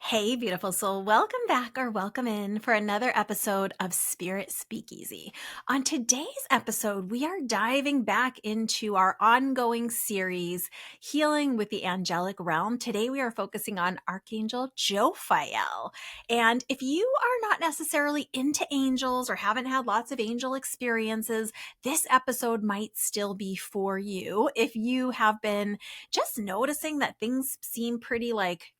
Hey, beautiful soul. Welcome back or welcome in for another episode of Spirit Speakeasy. On today's episode, we are diving back into our ongoing series, Healing with the Angelic Realm. Today, we are focusing on Archangel Jophiel. And if you are not necessarily into angels or haven't had lots of angel experiences, this episode might still be for you. If you have been just noticing that things seem pretty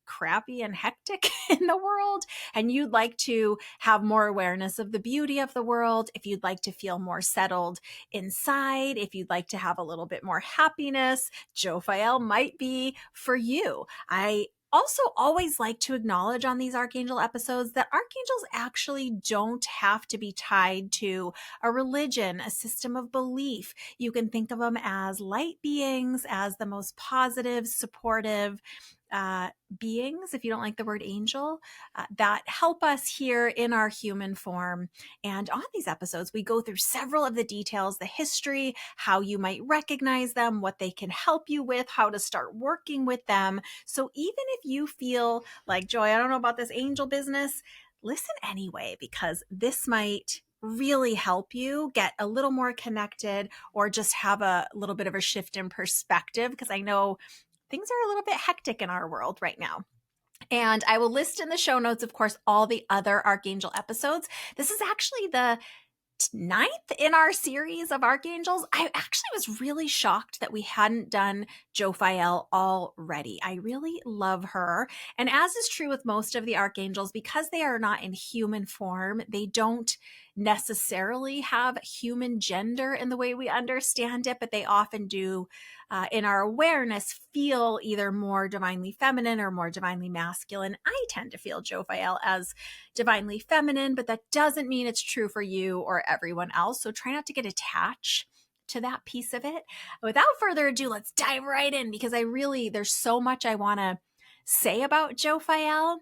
crappy and hectic in the world, and you'd like to have more awareness of the beauty of the world, if you'd like to feel more settled inside, if you'd like to have a little bit more happiness, Jophiel might be for you. I also always like to acknowledge on these Archangel episodes that Archangels actually don't have to be tied to a religion, a system of belief. You can think of them as light beings, as the most positive, supportive beings, if you don't like the word angel, that help us here in our human form. And on these episodes, we go through several of the details, the history, how you might recognize them, what they can help you with, how to start working with them. So even if you feel like, Joy, I don't know about this angel business, listen anyway, because this might really help you get a little more connected or just have a little bit of a shift in perspective, because I know things are a little bit hectic in our world right now. And I will list in the show notes, of course, all the other Archangel episodes. This is actually the ninth in our series of archangels. I actually was really shocked that we hadn't done Jophiel already. I really love her. And as is true with most of the archangels, because they are not in human form, they don't necessarily have human gender in the way we understand it, but they often do, in our awareness, feel either more divinely feminine or more divinely masculine. I tend to feel Jophiel as divinely feminine, but that doesn't mean it's true for you or everyone else. So try not to get attached to that piece of it. Without further ado, let's dive right in, because there's so much I want to say about Jophiel.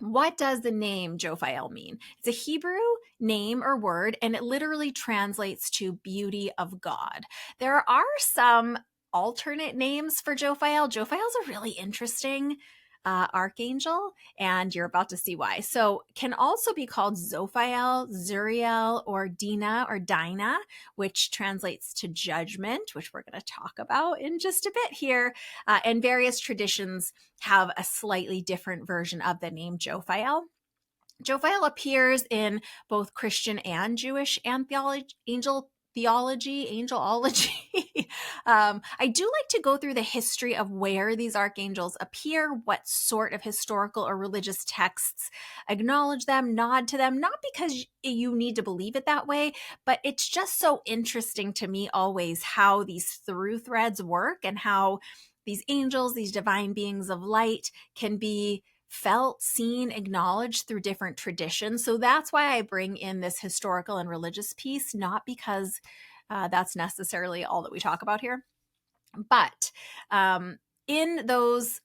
What does the name Jophiel mean? It's a Hebrew name or word, and it literally translates to beauty of God. There are some alternate names for Jophiel. Jophiel's a really interesting archangel, and you're about to see why. So can also be called Zophiel, Zuriel, or Dinah, which translates to judgment, which we're going to talk about in just a bit here. And various traditions have a slightly different version of the name Jophiel. Jophiel appears in both Christian and Jewish angelology. I do like to go through the history of where these archangels appear, what sort of historical or religious texts acknowledge them, nod to them, not because you need to believe it that way, but it's just so interesting to me always how these through threads work and how these angels, these divine beings of light, can be felt, seen, acknowledged through different traditions. So that's why I bring in this historical and religious piece, not because that's necessarily all that we talk about here. But in those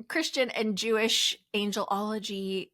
Christian and Jewish angelology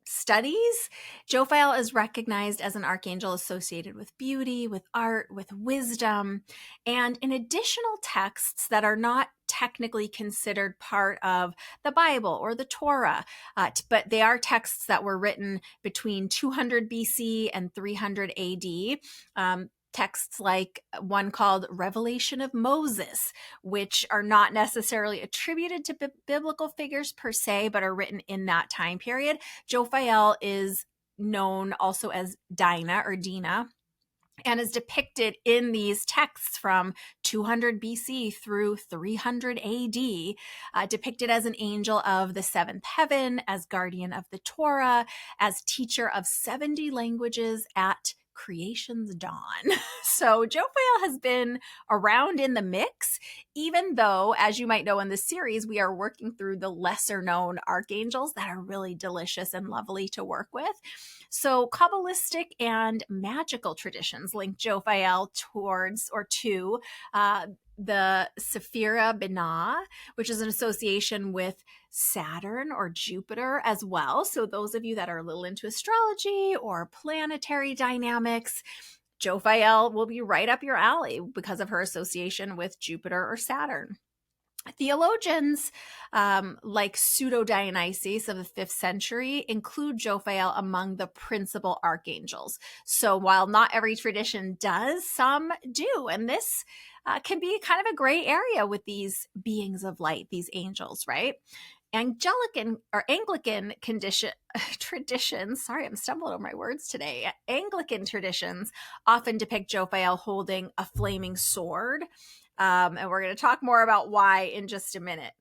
studies, Jophiel is recognized as an archangel associated with beauty, with art, with wisdom, and in additional texts that are not technically considered part of the Bible or the Torah, but they are texts that were written between 200 BC and 300 AD. Texts like one called Revelation of Moses, which are not necessarily attributed to biblical figures per se, but are written in that time period. Jophiel is known also as Dinah, and is depicted in these texts from 200 BC through 300 AD, depicted as an angel of the seventh heaven, as guardian of the Torah, as teacher of 70 languages at creation's dawn. So Jophiel has been around in the mix, even though, as you might know in this series, we are working through the lesser known archangels that are really delicious and lovely to work with. So Kabbalistic and magical traditions link Jophiel towards or to the Sephira Binah, which is an association with Saturn or Jupiter as well. So those of you that are a little into astrology or planetary dynamics, Jophiel will be right up your alley because of her association with Jupiter or Saturn. Theologians like Pseudo-Dionysius of the 5th century include Jophiel among the principal archangels. So while not every tradition does, some do. And this can be kind of a gray area with these beings of light, these angels, right? Angelican or Anglican traditions, sorry, I'm stumbling over my words today. Anglican traditions often depict Jophiel holding a flaming sword. And we're going to talk more about why in just a minute.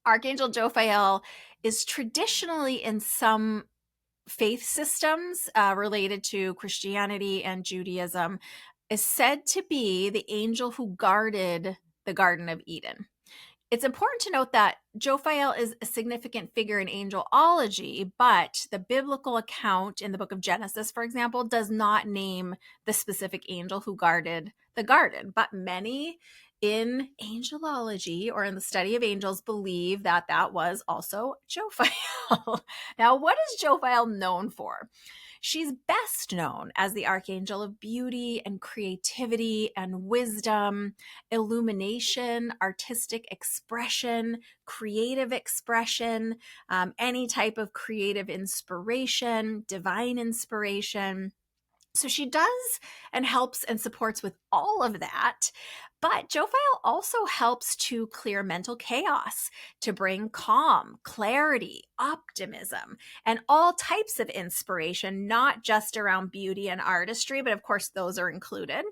Archangel Jophiel is traditionally in some faith systems related to Christianity and Judaism, is said to be the angel who guarded the Garden of Eden. It's important to note that Jophiel is a significant figure in angelology, but the biblical account in the book of Genesis, for example, does not name the specific angel who guarded the garden. But many in angelology or in the study of angels believe that that was also Jophiel. Now, what is Jophiel known for? She's best known as the archangel of beauty and creativity and wisdom, illumination, artistic expression, creative expression, any type of creative inspiration, divine inspiration. So she does and helps and supports with all of that. But Jophiel also helps to clear mental chaos, to bring calm, clarity, optimism, and all types of inspiration, not just around beauty and artistry, but of course, those are included.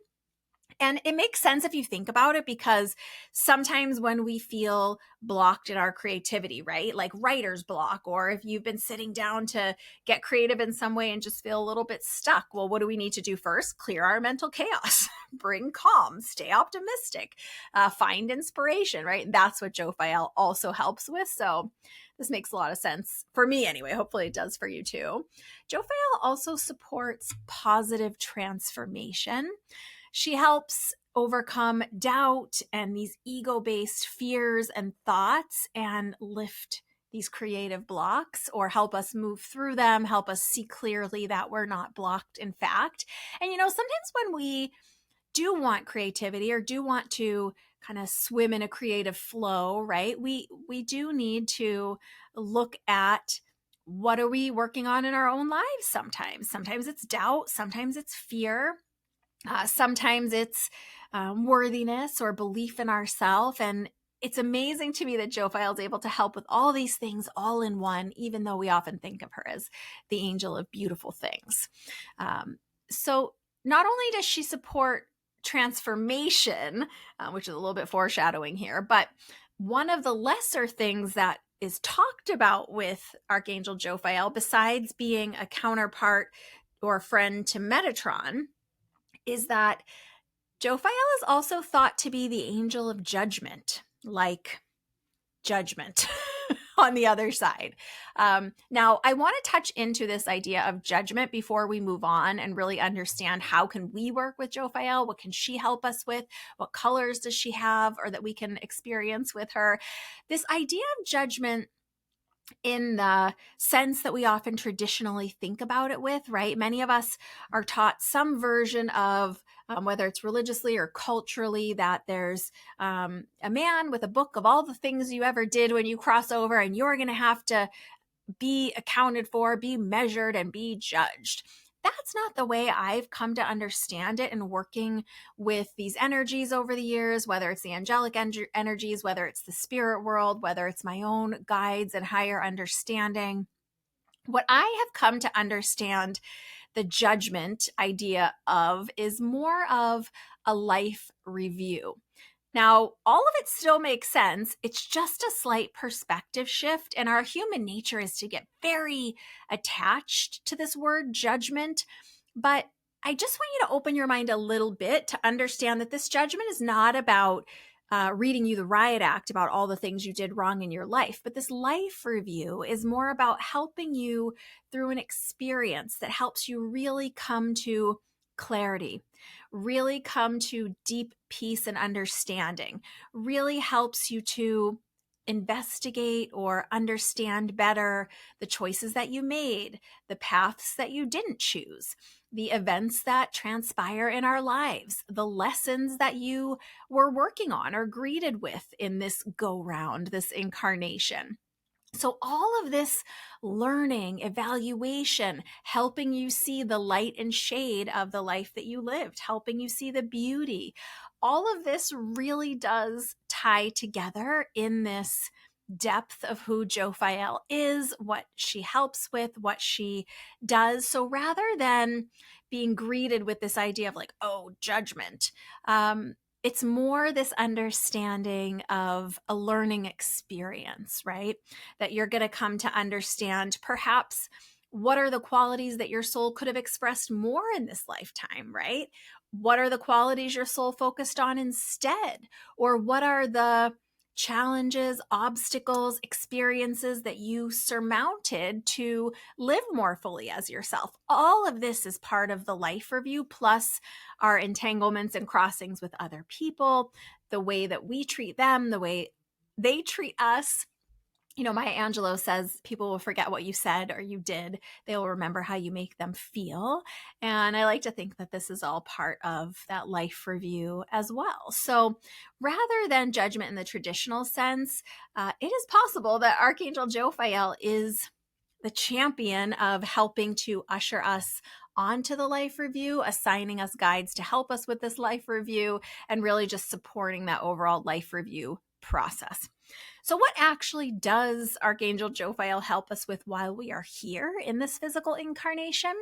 And it makes sense if you think about it, because sometimes when we feel blocked in our creativity, right? Like writer's block, or if you've been sitting down to get creative in some way and just feel a little bit stuck, well, what do we need to do first? Clear our mental chaos, bring calm, stay optimistic, find inspiration, right? That's what Jophiel also helps with. So this makes a lot of sense for me anyway. Hopefully it does for you too. Jophiel also supports positive transformation. She helps overcome doubt and these ego-based fears and thoughts and lift these creative blocks, or help us move through them, help us see clearly that we're not blocked, in fact. And sometimes when we do want creativity or do want to kind of swim in a creative flow, right? We do need to look at what are we working on in our own lives sometimes. Sometimes it's doubt, sometimes it's fear. Sometimes it's worthiness or belief in ourselves. And it's amazing to me that Jophiel is able to help with all these things all in one, even though we often think of her as the angel of beautiful things. So not only does she support transformation, which is a little bit foreshadowing here, but one of the lesser things that is talked about with Archangel Jophiel, besides being a counterpart or friend to Metatron, is that Jophiel is also thought to be the angel of judgment, like judgment on the other side. Now, I want to touch into this idea of judgment before we move on and really understand how can we work with Jophiel? What can she help us with? What colors does she have or that we can experience with her? This idea of judgment in the sense that we often traditionally think about it with, right? Many of us are taught some version of, whether it's religiously or culturally, that there's a man with a book of all the things you ever did when you cross over, and you're going to have to be accounted for, be measured, and be judged. That's not the way I've come to understand it in working with these energies over the years, whether it's the angelic energies, whether it's the spirit world, whether it's my own guides and higher understanding. What I have come to understand the judgment idea of is more of a life review. Now, all of it still makes sense. It's just a slight perspective shift. And our human nature is to get very attached to this word judgment. But I just want you to open your mind a little bit to understand that this judgment is not about reading you the riot act about all the things you did wrong in your life. But this life review is more about helping you through an experience that helps you really come to clarity, really come to deep peace and understanding, really helps you to investigate or understand better the choices that you made, the paths that you didn't choose, the events that transpire in our lives, the lessons that you were working on or greeted with in this go round, this incarnation. So all of this learning, evaluation, helping you see the light and shade of the life that you lived, helping you see the beauty, all of this really does tie together in this depth of who Jophiel is, what she helps with, what she does. So rather than being greeted with this idea of like, oh, judgment, it's more this understanding of a learning experience, right? That you're going to come to understand perhaps what are the qualities that your soul could have expressed more in this lifetime, right? What are the qualities your soul focused on instead? Or what are the challenges, obstacles, experiences that you surmounted to live more fully as yourself? All of this is part of the life review, plus our entanglements and crossings with other people, the way that we treat them, the way they treat us. You know, Maya Angelou says people will forget what you said or you did. They will remember how you make them feel. And I like to think that this is all part of that life review as well. So rather than judgment in the traditional sense, it is possible that Archangel Jophiel is the champion of helping to usher us onto the life review, assigning us guides to help us with this life review, and really just supporting that overall life review process. So, what actually does Archangel Jophiel help us with while we are here in this physical incarnation?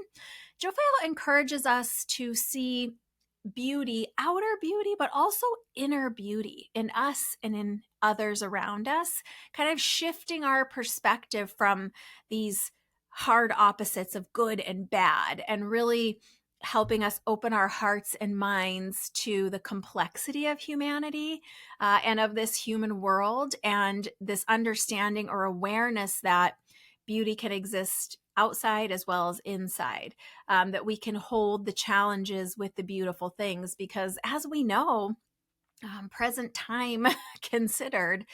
Jophiel encourages us to see beauty, outer beauty, but also inner beauty in us and in others around us, kind of shifting our perspective from these hard opposites of good and bad and really helping us open our hearts and minds to the complexity of humanity and of this human world, and this understanding or awareness that beauty can exist outside as well as inside, that we can hold the challenges with the beautiful things, because as we know, present time considered,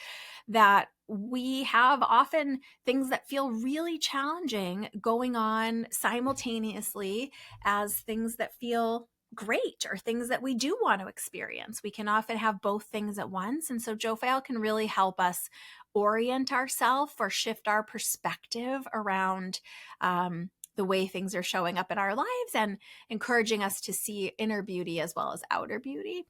that we have often things that feel really challenging going on simultaneously as things that feel great or things that we do want to experience. We can often have both things at once. And so Jophiel can really help us orient ourselves or shift our perspective around the way things are showing up in our lives and encouraging us to see inner beauty as well as outer beauty.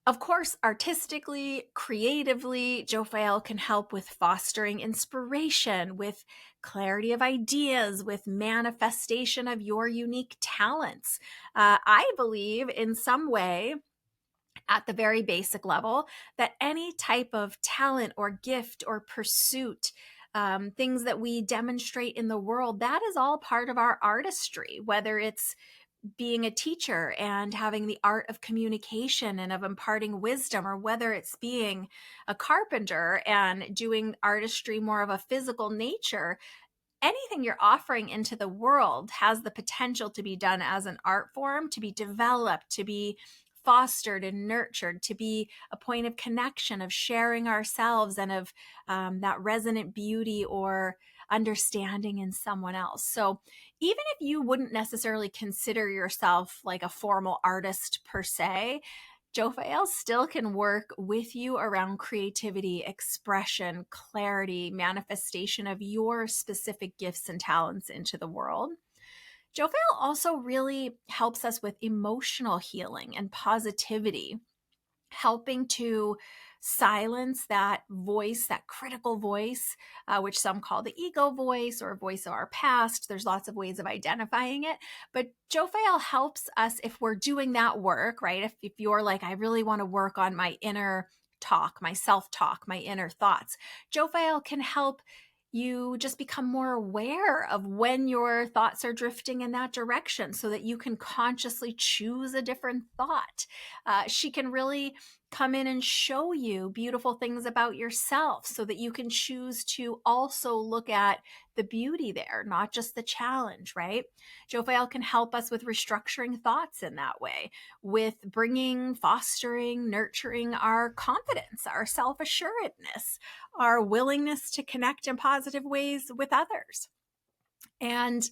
Of course, artistically, creatively, Jophiel can help with fostering inspiration, with clarity of ideas, with manifestation of your unique talents. I believe in some way, at the very basic level, that any type of talent or gift or pursuit, things that we demonstrate in the world, that is all part of our artistry, whether it's being a teacher and having the art of communication and of imparting wisdom, or whether it's being a carpenter and doing artistry more of a physical nature. Anything you're offering into the world has the potential to be done as an art form, to be developed, to be fostered and nurtured, to be a point of connection, of sharing ourselves and of that resonant beauty or understanding in someone else. So even if you wouldn't necessarily consider yourself like a formal artist per se, Jophiel still can work with you around creativity, expression, clarity, manifestation of your specific gifts and talents into the world. Jophiel also really helps us with emotional healing and positivity, helping to silence that voice, that critical voice, which some call the ego voice or voice of our past. There's lots of ways of identifying it. But Jophiel helps us if we're doing that work, right? If you're like, I really want to work on my inner talk, my self-talk, my inner thoughts, Jophiel can help you just become more aware of when your thoughts are drifting in that direction so that you can consciously choose a different thought. She can really come in and show you beautiful things about yourself so that you can choose to also look at the beauty there, not just the challenge, right? Jophiel can help us with restructuring thoughts in that way, with fostering, nurturing our confidence, our self-assuredness, our willingness to connect in positive ways with others. And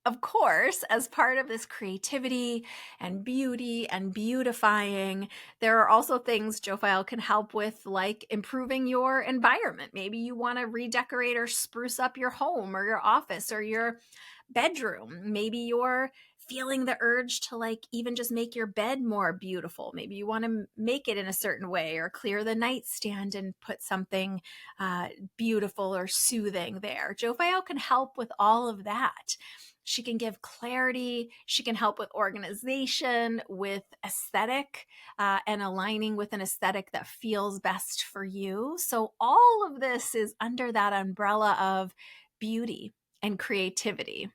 of course, as part of this creativity and beauty and beautifying, there are also things Jophiel can help with, like improving your environment. Maybe you want to redecorate or spruce up your home or your office or your bedroom. Maybe you're feeling the urge to like even just make your bed more beautiful. Maybe you want to make it in a certain way, or clear the nightstand and put something beautiful or soothing there. Jophiel can help with all of that. She can give clarity. She can help with organization, with aesthetic, and aligning with an aesthetic that feels best for you. So all of this is under that umbrella of beauty and creativity.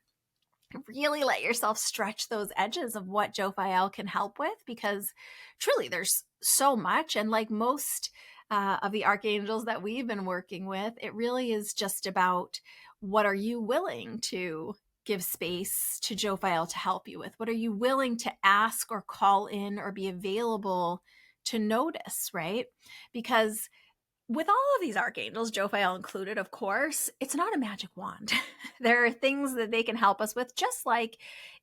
Really let yourself stretch those edges of what Jophiel can help with, because truly there's so much. And like most of the archangels that we've been working with, it really is just about, what are you willing to give space to Jophiel to help you with? What are you willing to ask or call in or be available to notice, right? Because with all of these archangels, Jophiel included, of course, it's not a magic wand. There are things that they can help us with, just like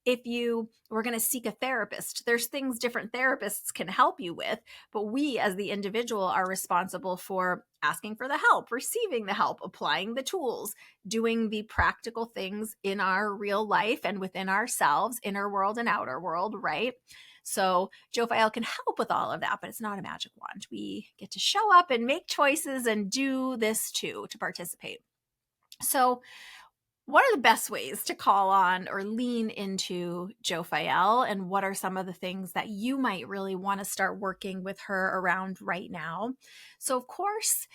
if you were going to seek a therapist, there's things different therapists can help you with, but we as the individual are responsible for asking for the help, receiving the help, applying the tools, doing the practical things in our real life and within ourselves, inner world and outer world, right? So Jophiel can help with all of that, but it's not a magic wand. We get to show up and make choices and do this too, to participate. So what are the best ways to call on or lean into Jophiel, and what are some of the things that you might really want to start working with her around right now? So of course,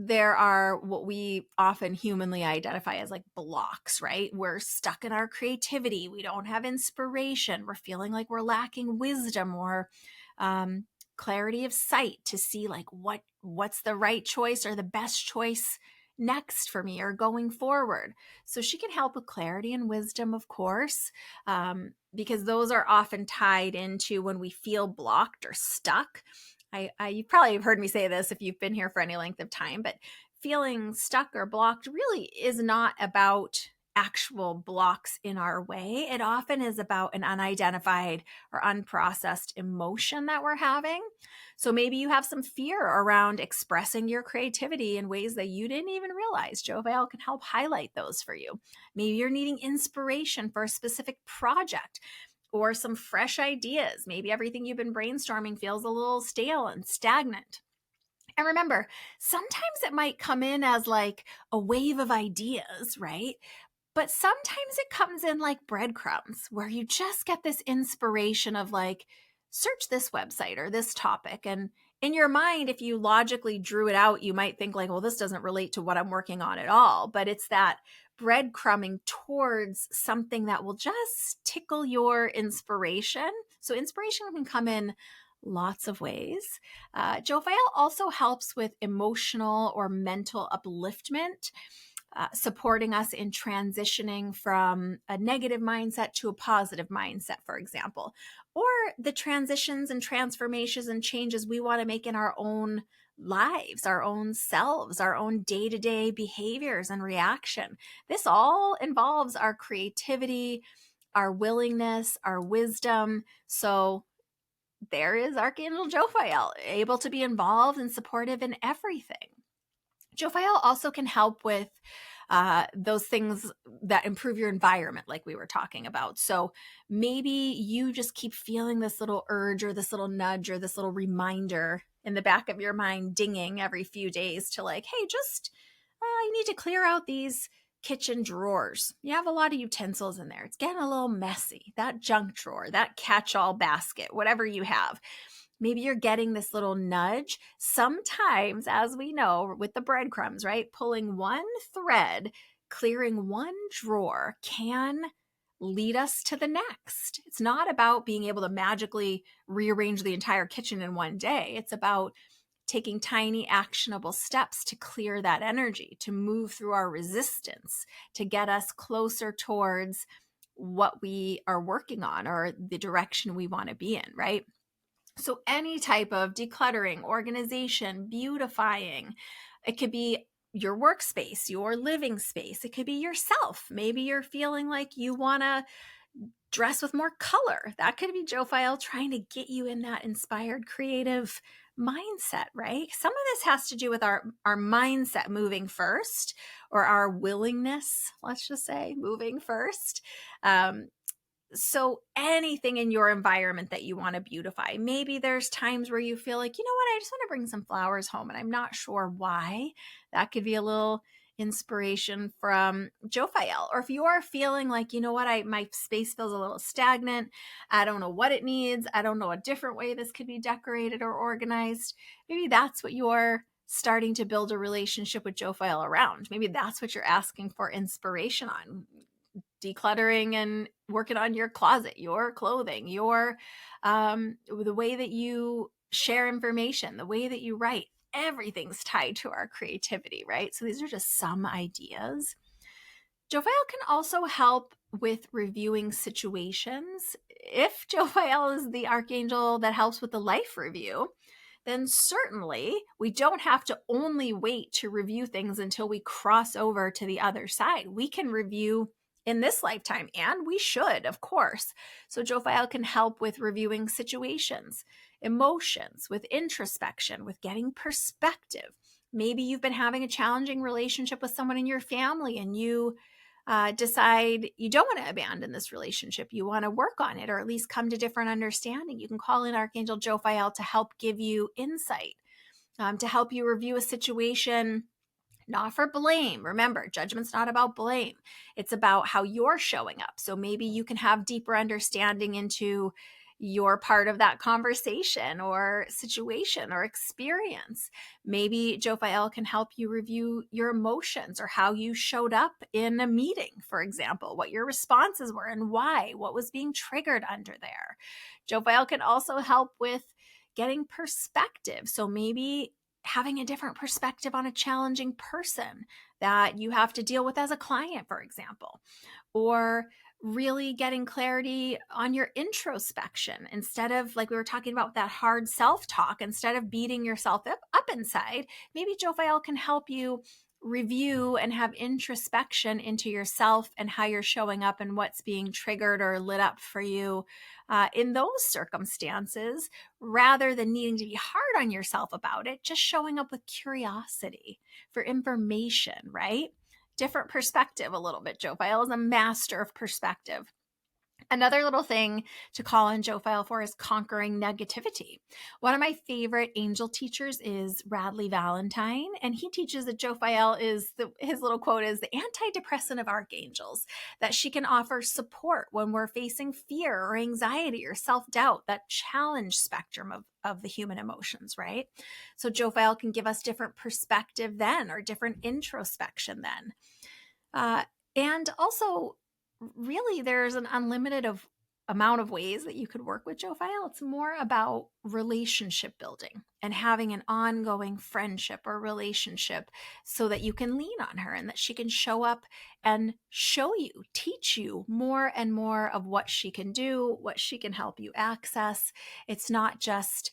there are what we often humanly identify as like blocks, right? We're stuck in our creativity. We don't have inspiration. We're feeling like we're lacking wisdom or clarity of sight to see like what's the right choice or the best choice next for me or going forward. So she can help with clarity and wisdom, of course, because those are often tied into when we feel blocked or stuck. You probably have heard me say this if you've been here for any length of time, but feeling stuck or blocked really is not about actual blocks in our way. It often is about an unidentified or unprocessed emotion that we're having. So maybe you have some fear around expressing your creativity in ways that you didn't even realize. Jophiel can help highlight those for you. Maybe you're needing inspiration for a specific project or some fresh ideas. Maybe everything you've been brainstorming feels a little stale and stagnant. And remember, sometimes it might come in as like a wave of ideas, right? But sometimes it comes in like breadcrumbs, where you just get this inspiration of like, search this website or this topic. And in your mind, if you logically drew it out, you might think like, well, this doesn't relate to what I'm working on at all. But it's that breadcrumbing towards something that will just tickle your inspiration. So inspiration can come in lots of ways. Jophiel also helps with emotional or mental upliftment, supporting us in transitioning from a negative mindset to a positive mindset, for example, or the transitions and transformations and changes we want to make in our own lives, our own selves, our own day-to-day behaviors and reaction. This all involves our creativity, our willingness, our wisdom. So there is Archangel Jophiel, able to be involved and supportive in everything. Jophiel also can help with those things that improve your environment, like we were talking about. So maybe you just keep feeling this little urge or this little nudge or this little reminder in the back of your mind dinging every few days to like, hey, just you need to clear out these kitchen drawers. You have a lot of utensils in there. It's getting a little messy. That junk drawer, that catch-all basket, whatever you have. Maybe you're getting this little nudge. Sometimes, as we know, with the breadcrumbs, right? Pulling one thread, clearing one drawer can lead us to the next. It's not about being able to magically rearrange the entire kitchen in one day. It's about taking tiny actionable steps to clear that energy, to move through our resistance, to get us closer towards what we are working on or the direction we want to be in, right? So any type of decluttering, organization, beautifying, it could be your workspace, your living space. It could be yourself. Maybe you're feeling like you want to dress with more color. That could be Jophiel trying to get you in that inspired, creative mindset, right? Some of this has to do with our mindset moving first, or our willingness, let's just say, moving first. So anything in your environment that you want to beautify. Maybe there's times where you feel like, you know what, I just want to bring some flowers home and I'm not sure why. That could be a little inspiration from Jophiel. Or if you are feeling like, you know what, my space feels a little stagnant. I don't know what it needs. I don't know a different way this could be decorated or organized. Maybe that's what you're starting to build a relationship with Jophiel around. Maybe that's what you're asking for inspiration on. Decluttering and working on your closet, your clothing, your the way that you share information, the way that you write. Everything's tied to our creativity, right? So these are just some ideas. Jophiel can also help with reviewing situations. If Jophiel is the archangel that helps with the life review, then certainly we don't have to only wait to review things until we cross over to the other side. We can review in this lifetime, and we should, of course. So Jophiel can help with reviewing situations, emotions, with introspection, with getting perspective. Maybe you've been having a challenging relationship with someone in your family and you decide you don't want to abandon this relationship. You want to work on it, or at least come to different understanding. You can call in Archangel Jophiel to help give you insight, to help you review a situation, not for blame. Remember, judgment's not about blame. It's about how you're showing up. So maybe you can have deeper understanding into your part of that conversation or situation or experience. Maybe Jophiel can help you review your emotions or how you showed up in a meeting, for example, what your responses were and why, what was being triggered under there. Jophiel can also help with getting perspective. So maybe having a different perspective on a challenging person that you have to deal with as a client, for example, or really getting clarity on your introspection. Instead of, like we were talking about, that hard self-talk, instead of beating yourself up inside, maybe Jophiel can help you review and have introspection into yourself and how you're showing up and what's being triggered or lit up for you in those circumstances, rather than needing to be hard on yourself about it, just showing up with curiosity for information, right? Different perspective a little bit. Jophiel is a master of perspective. Another little thing to call on Jophiel for is conquering negativity. One of my favorite angel teachers is Radley Valentine, and he teaches that Jophiel is, his little quote is, the antidepressant of archangels, that she can offer support when we're facing fear or anxiety or self-doubt, that challenge spectrum of the human emotions, right? So Jophiel can give us different perspective then, or different introspection then. And also, really, there's an unlimited amount of ways that you could work with Jophiel. It's more about relationship building and having an ongoing friendship or relationship so that you can lean on her and that she can show up and show you, teach you more and more of what she can do, what she can help you access. It's not just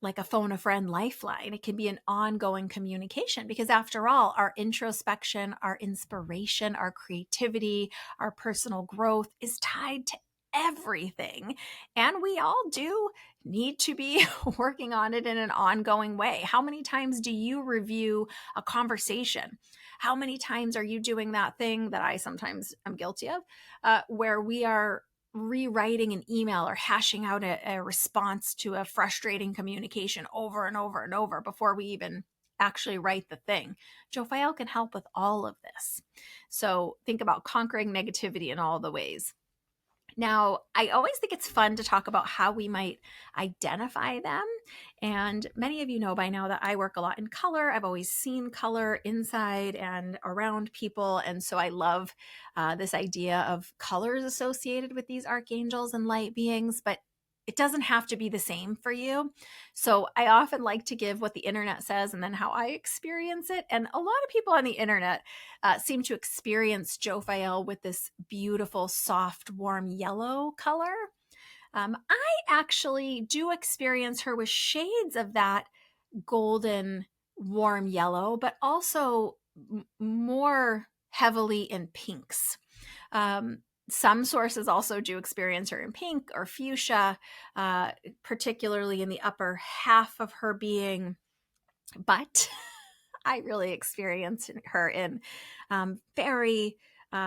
like a phone a friend lifeline. It can be an ongoing communication, because after all, our introspection, our inspiration, our creativity, our personal growth is tied to everything. And we all do need to be working on it in an ongoing way. How many times do you review a conversation? How many times are you doing that thing that I sometimes am guilty of, where we are rewriting an email or hashing out a response to a frustrating communication over and over and over before we even actually write the thing? Jophiel can help with all of this. So think about conquering negativity in all the ways. Now, I always think it's fun to talk about how we might identify them. And many of you know by now that I work a lot in color. I've always seen color inside and around people. And so I love this idea of colors associated with these archangels and light beings, but it doesn't have to be the same for you. So I often like to give what the internet says and then how I experience it. And a lot of people on the internet seem to experience Jophiel with this beautiful, soft, warm yellow color. I actually do experience her with shades of that golden, warm yellow, but also more heavily in pinks. Some sources also do experience her in pink or fuchsia, particularly in the upper half of her being. But I really experienced her in very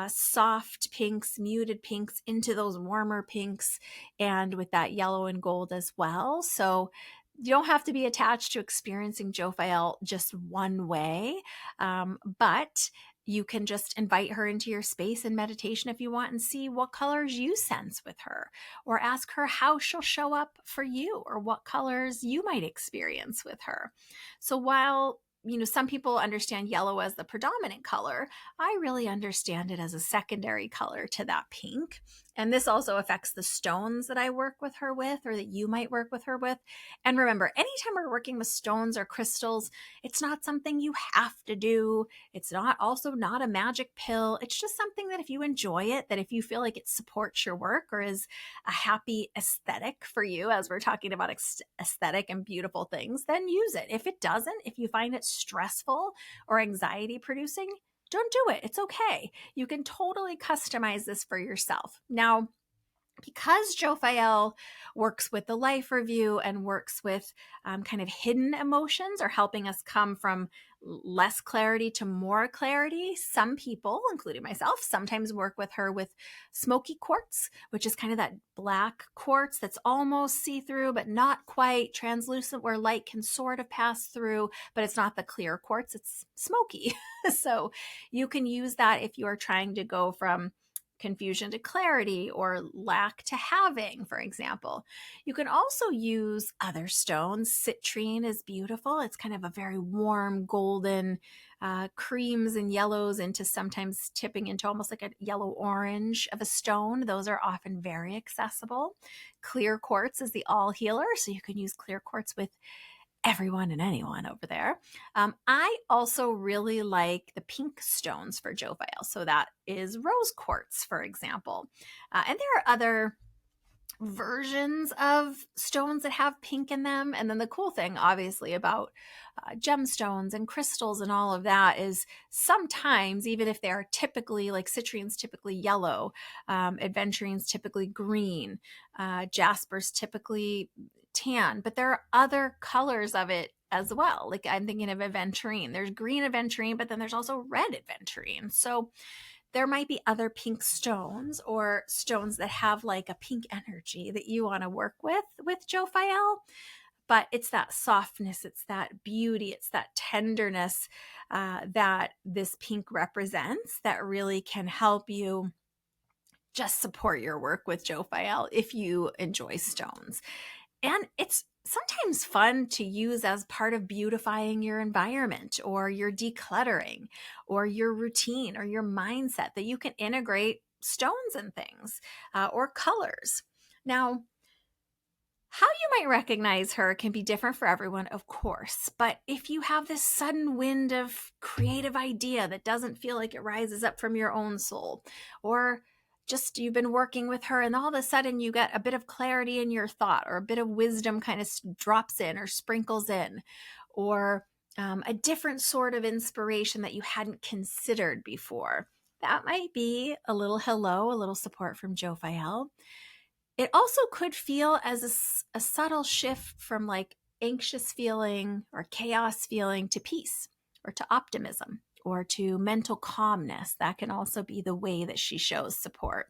soft pinks, muted pinks into those warmer pinks, and with that yellow and gold as well. So you don't have to be attached to experiencing Jophiel just one way, but you can just invite her into your space in meditation if you want and see what colors you sense with her, or ask her how she'll show up for you or what colors you might experience with her. So while some people understand yellow as the predominant color, I really understand it as a secondary color to that pink. And this also affects the stones that I work with her with, or that you might work with her with. And remember, anytime we're working with stones or crystals, it's not something you have to do. It's not a magic pill. It's just something that if you enjoy it, that if you feel like it supports your work or is a happy aesthetic for you, as we're talking about aesthetic and beautiful things, then use it. If it doesn't, if you find it stressful or anxiety producing, don't do it. It's okay. You can totally customize this for yourself. Now, because Jophiel works with the life review and works with kind of hidden emotions, or helping us come from less clarity to more clarity, some people, including myself, sometimes work with her with smoky quartz, which is kind of that black quartz that's almost see-through, but not quite translucent, where light can sort of pass through, but it's not the clear quartz, it's smoky. So you can use that if you are trying to go from confusion to clarity or lack to having, for example. You can also use other stones. Citrine is beautiful. It's kind of a very warm golden creams and yellows into sometimes tipping into almost like a yellow orange of a stone. Those are often very accessible. Clear quartz is the all healer, so you can use clear quartz with everyone and anyone over there. I also really like the pink stones for Jophiel. So that is rose quartz, for example. And there are other versions of stones that have pink in them. And then the cool thing, obviously, about gemstones and crystals and all of that is sometimes, even if they are typically, like citrine's typically yellow, adventurine's typically green, jasper's typically tan, but there are other colors of it as well. Like I'm thinking of aventurine. There's green aventurine, but then there's also red aventurine. So there might be other pink stones or stones that have like a pink energy that you want to work with Jophiel. But it's that softness, it's that beauty, it's that tenderness that this pink represents that really can help you just support your work with Jophiel if you enjoy stones. And it's sometimes fun to use as part of beautifying your environment or your decluttering or your routine or your mindset, that you can integrate stones and things or colors. Now, how you might recognize her can be different for everyone, of course. But if you have this sudden wind of creative idea that doesn't feel like it rises up from your own soul, or just you've been working with her and all of a sudden you get a bit of clarity in your thought, or a bit of wisdom kind of drops in or sprinkles in, or a different sort of inspiration that you hadn't considered before, that might be a little hello, a little support from Jophiel. It also could feel as a subtle shift from like anxious feeling or chaos feeling to peace or to optimism or to mental calmness. That can also be the way that she shows support.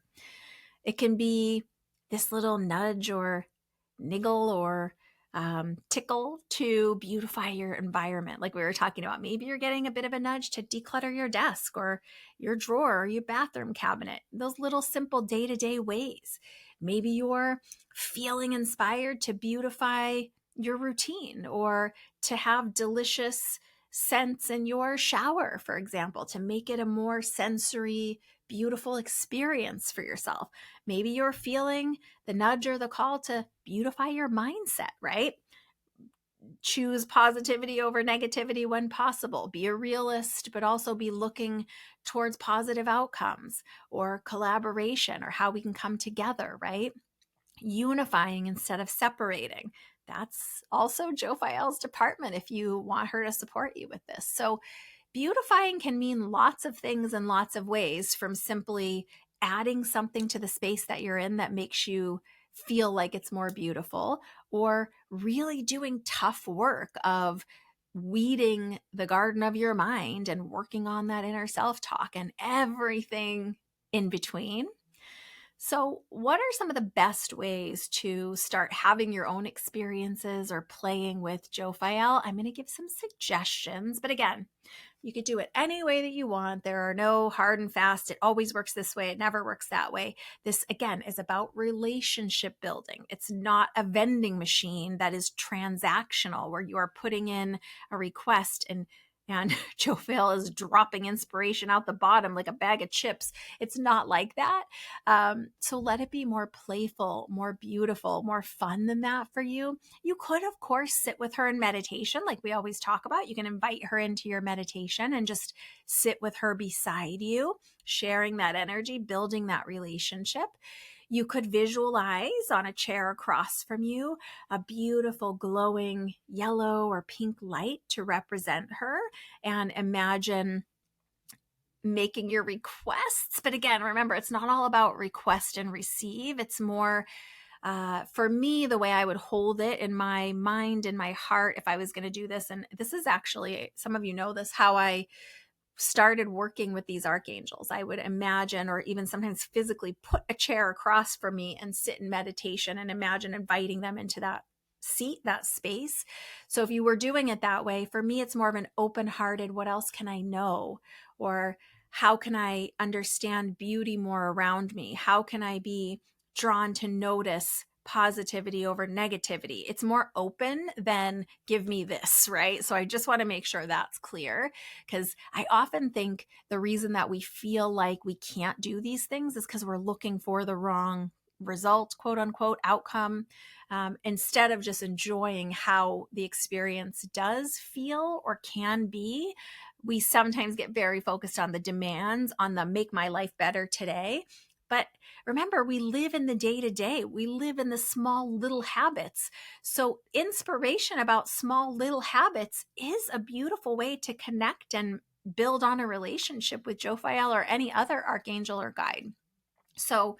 It can be this little nudge or niggle or tickle to beautify your environment. Like we were talking about, maybe you're getting a bit of a nudge to declutter your desk or your drawer or your bathroom cabinet, those little simple day-to-day ways. Maybe you're feeling inspired to beautify your routine or to have delicious scents in your shower, for example, to make it a more sensory, beautiful experience for yourself. Maybe you're feeling the nudge or the call to beautify your mindset, right? Choose positivity over negativity when possible. Be a realist, but also be looking towards positive outcomes or collaboration or how we can come together, right? Unifying instead of separating. That's also Jophiel's department if you want her to support you with this. So beautifying can mean lots of things in lots of ways, from simply adding something to the space that you're in that makes you feel like it's more beautiful, or really doing tough work of weeding the garden of your mind and working on that inner self-talk and everything in between. So, what are some of the best ways to start having your own experiences or playing with Jophiel? I'm going to give some suggestions, but again, you could do it any way that you want. There are no hard and fast, it always works this way, it never works that way. This, again, is about relationship building. It's not a vending machine that is transactional where you are putting in a request and Jophiel is dropping inspiration out the bottom like a bag of chips. It's not like that. So let it be more playful, more beautiful, more fun than that for you. You could, of course, sit with her in meditation, like we always talk about. You can invite her into your meditation and just sit with her beside you, sharing that energy, building that relationship. You could visualize on a chair across from you a beautiful glowing yellow or pink light to represent her, and imagine making your requests. But again, remember, it's not all about request and receive. It's more, for me, the way I would hold it in my mind and my heart if I was going to do this. And this is actually, some of you know this, how I started working with these archangels. I would imagine, or even sometimes physically put a chair across from me and sit in meditation and imagine inviting them into that seat, that space. So if you were doing it that way, for me, it's more of an open-hearted, what else can I know? Or how can I understand beauty more around me? How can I be drawn to notice positivity over negativity? It's more open than give me this, right? So I just want to make sure that's clear, because I often think the reason that we feel like we can't do these things is because we're looking for the wrong result, quote unquote, outcome, instead of just enjoying how the experience does feel or can be. We sometimes get very focused on the demands, on the make my life better today. But remember, we live in the day to day. We live in the small little habits. So inspiration about small little habits is a beautiful way to connect and build on a relationship with Jophiel or any other archangel or guide. So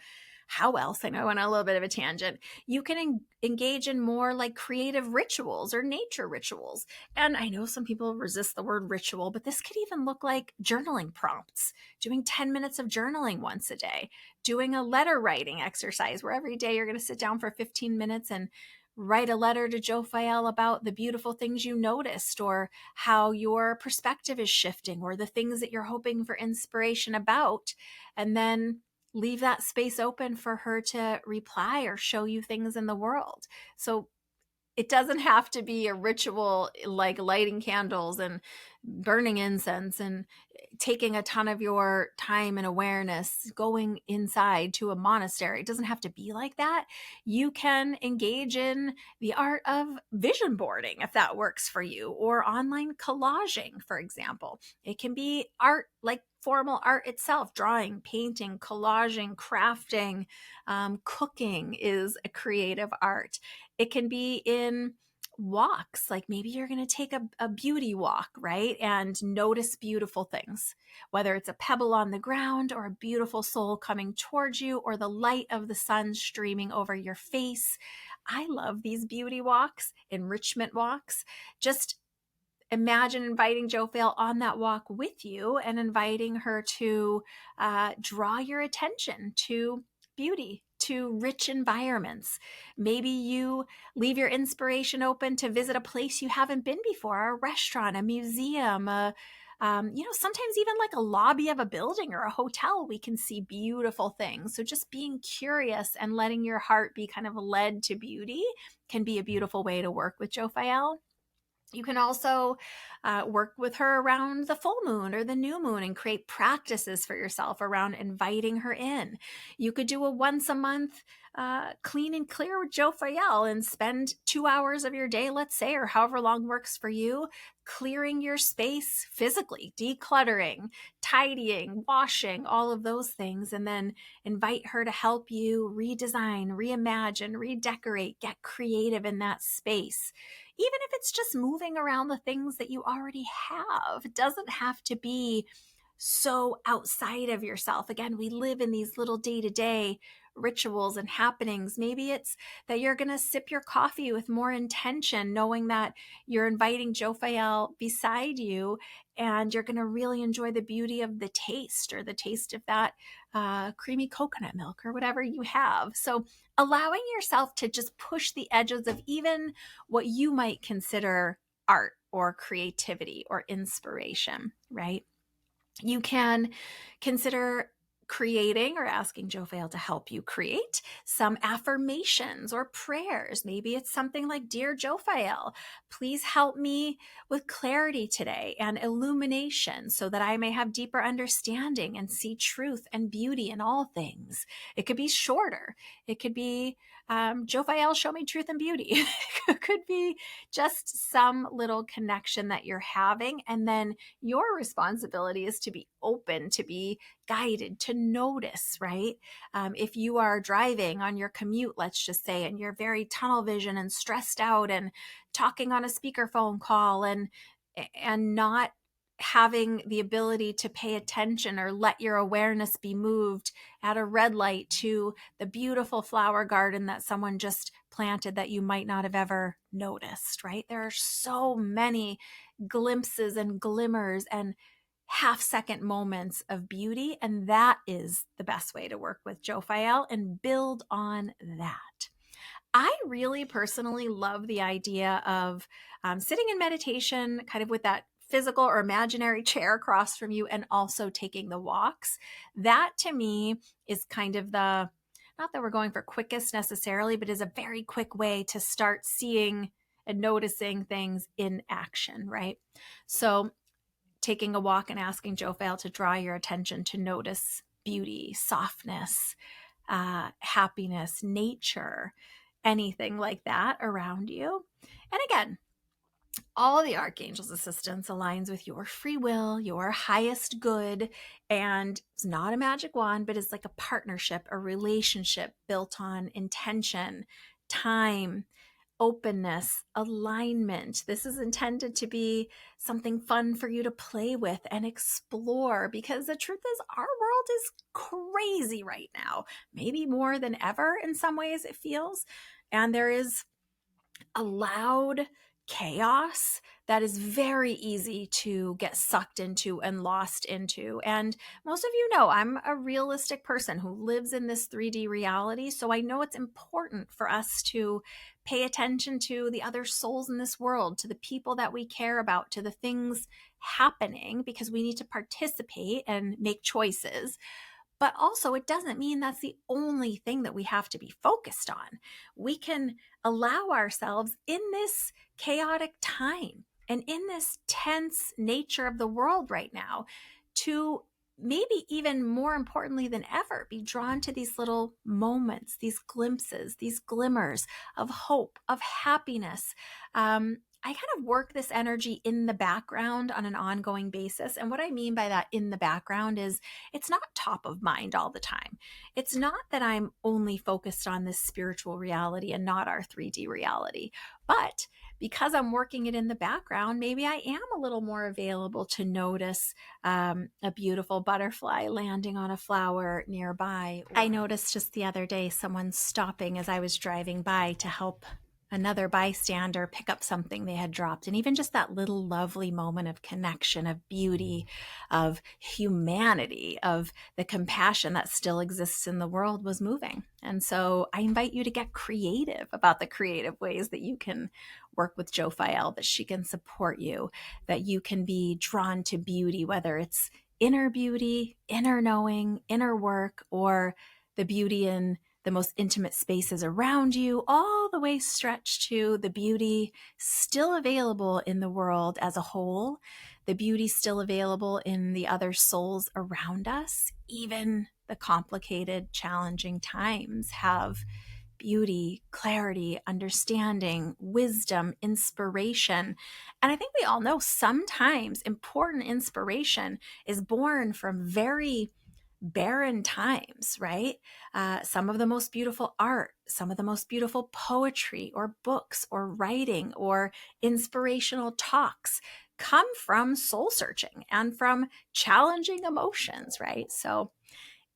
how else? I know I went on a little bit of a tangent. You can engage in more like creative rituals or nature rituals. And I know some people resist the word ritual, but this could even look like journaling prompts, doing 10 minutes of journaling once a day, doing a letter writing exercise where every day you're going to sit down for 15 minutes and write a letter to Jophiel about the beautiful things you noticed, or how your perspective is shifting, or the things that you're hoping for inspiration about. And then leave that space open for her to reply or show you things in the world. So it doesn't have to be a ritual like lighting candles and burning incense and taking a ton of your time and awareness going inside to a monastery. It doesn't have to be like that. You can engage in the art of vision boarding if that works for you, or online collaging, for example. It can be art, like formal art itself, drawing, painting, collaging, crafting, cooking is a creative art. It can be in walks, like maybe you're going to take a beauty walk, right? And notice beautiful things, whether it's a pebble on the ground or a beautiful soul coming towards you or the light of the sun streaming over your face. I love these beauty walks, enrichment walks. Just imagine inviting Jophiel on that walk with you and inviting her to draw your attention to beauty, to rich environments. Maybe you leave your inspiration open to visit a place you haven't been before, a restaurant, a museum, sometimes even like a lobby of a building or a hotel, we can see beautiful things. So just being curious and letting your heart be kind of led to beauty can be a beautiful way to work with Jophiel. You can also work with her around the full moon or the new moon and create practices for yourself around inviting her in. You could do a once a month clean and clear with Jophiel and spend 2 hours of your day, let's say, or however long works for you, clearing your space physically, decluttering, tidying, washing, all of those things, and then invite her to help you redesign, reimagine, redecorate, get creative in that space. Even if it's just moving around the things that you already have. It doesn't have to be so outside of yourself. Again, we live in these little day-to-day rituals and happenings. Maybe it's that you're going to sip your coffee with more intention, knowing that you're inviting Jophiel beside you and you're going to really enjoy the beauty of the taste or the taste of that creamy coconut milk or whatever you have. So allowing yourself to just push the edges of even what you might consider art or creativity or inspiration, right? You can consider creating or asking Jophiel to help you create some affirmations or prayers. Maybe it's something like, Dear Jophiel, please help me with clarity today and illumination so that I may have deeper understanding and see truth and beauty in all things. It could be shorter. It could be, Jophiel, show me truth and beauty. It could be just some little connection that you're having. And then your responsibility is to be open, to be guided, to notice, right? If you are driving on your commute, let's just say, and you're very tunnel vision and stressed out and talking on a speakerphone call and not having the ability to pay attention or let your awareness be moved at a red light to the beautiful flower garden that someone just planted that you might not have ever noticed, right? There are so many glimpses and glimmers and half-second moments of beauty, and that is the best way to work with Jophiel and build on that. I really personally love the idea of sitting in meditation kind of with that physical or imaginary chair across from you and also taking the walks. That to me is kind of the, not that we're going for quickest necessarily, but is a very quick way to start seeing and noticing things in action, right? So taking a walk and asking Jophiel to draw your attention to notice beauty, softness, happiness, nature, anything like that around you. And again, all the archangels' assistance aligns with your free will, your highest good, and it's not a magic wand, but it's like a partnership, a relationship built on intention, time, openness, alignment. This is intended to be something fun for you to play with and explore, because the truth is our world is crazy right now, maybe more than ever in some ways it feels. And there is a loud chaos that is very easy to get sucked into and lost into. And most of you know I'm a realistic person who lives in this 3D reality. So I know it's important for us to pay attention to the other souls in this world, to the people that we care about, to the things happening, because we need to participate and make choices. But also, it doesn't mean that's the only thing that we have to be focused on. We can allow ourselves in this chaotic time and in this tense nature of the world right now to maybe even more importantly than ever, be drawn to these little moments, these glimpses, these glimmers of hope, of happiness. I kind of work this energy in the background on an ongoing basis. And what I mean by that in the background is it's not top of mind all the time. It's not that I'm only focused on this spiritual reality and not our 3D reality, but because I'm working it in the background, maybe I am a little more available to notice a beautiful butterfly landing on a flower nearby. I noticed just the other day someone stopping as I was driving by to help another bystander pick up something they had dropped. And even just that little lovely moment of connection, of beauty, of humanity, of the compassion that still exists in the world was moving. And so I invite you to get creative about the creative ways that you can work with Jophiel, that she can support you, that you can be drawn to beauty, whether it's inner beauty, inner knowing, inner work, or the beauty in the most intimate spaces around you, all the way stretched to the beauty still available in the world as a whole, the beauty still available in the other souls around us. Even the complicated, challenging times have beauty, clarity, understanding, wisdom, inspiration. And I think we all know sometimes important inspiration is born from very barren times, right? Some of the most beautiful art, some of the most beautiful poetry or books or writing or inspirational talks come from soul searching and from challenging emotions, right? So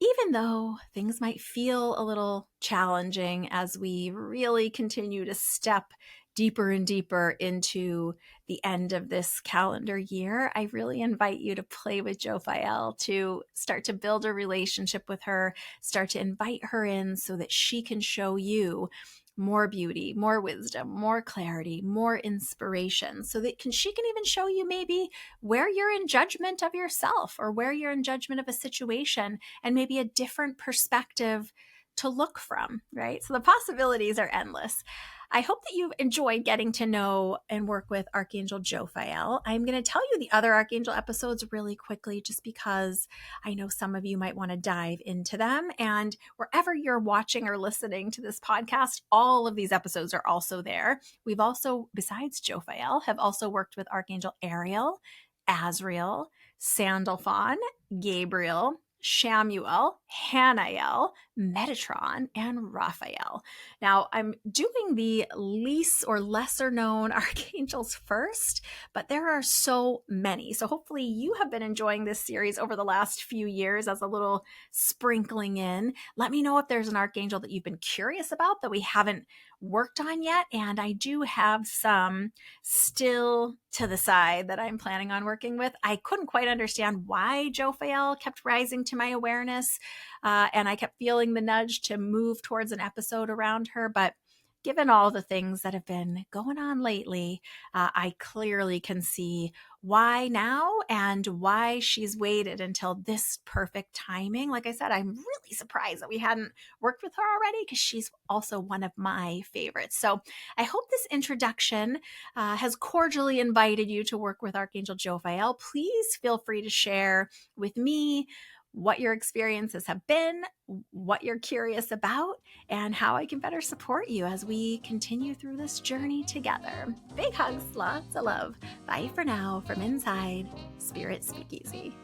even though things might feel a little challenging as we really continue to step deeper and deeper into the end of this calendar year, I really invite you to play with Jophiel, to start to build a relationship with her, start to invite her in so that she can show you more beauty, more wisdom, more clarity, more inspiration, so that she can even show you maybe where you're in judgment of yourself or where you're in judgment of a situation, and maybe a different perspective to look from, right? So the possibilities are endless. I hope that you've enjoyed getting to know and work with Archangel Jophiel. I'm going to tell you the other Archangel episodes really quickly, just because I know some of you might want to dive into them. And wherever you're watching or listening to this podcast, all of these episodes are also there. We've also, besides Jophiel, have also worked with Archangel Ariel, Azrael, Sandalphon, Gabriel, Shamuel, Hanael, Metatron, and Raphael. Now, I'm doing the least or lesser known archangels first, but there are so many. So hopefully you have been enjoying this series over the last few years as a little sprinkling in. Let me know if there's an archangel that you've been curious about that we haven't worked on yet. And I do have some still to the side that I'm planning on working with. I couldn't quite understand why Jophiel kept rising to my awareness, and I kept feeling the nudge to move towards an episode around her. But given all the things that have been going on lately, I clearly can see why now and why she's waited until this perfect timing. Like I said, I'm really surprised that we hadn't worked with her already, because she's also one of my favorites. So I hope this introduction has cordially invited you to work with Archangel Jophiel. Please feel free to share with me what your experiences have been, what you're curious about, and how I can better support you as we continue through this journey together. Big hugs, lots of love. Bye for now from inside Spirit Speakeasy.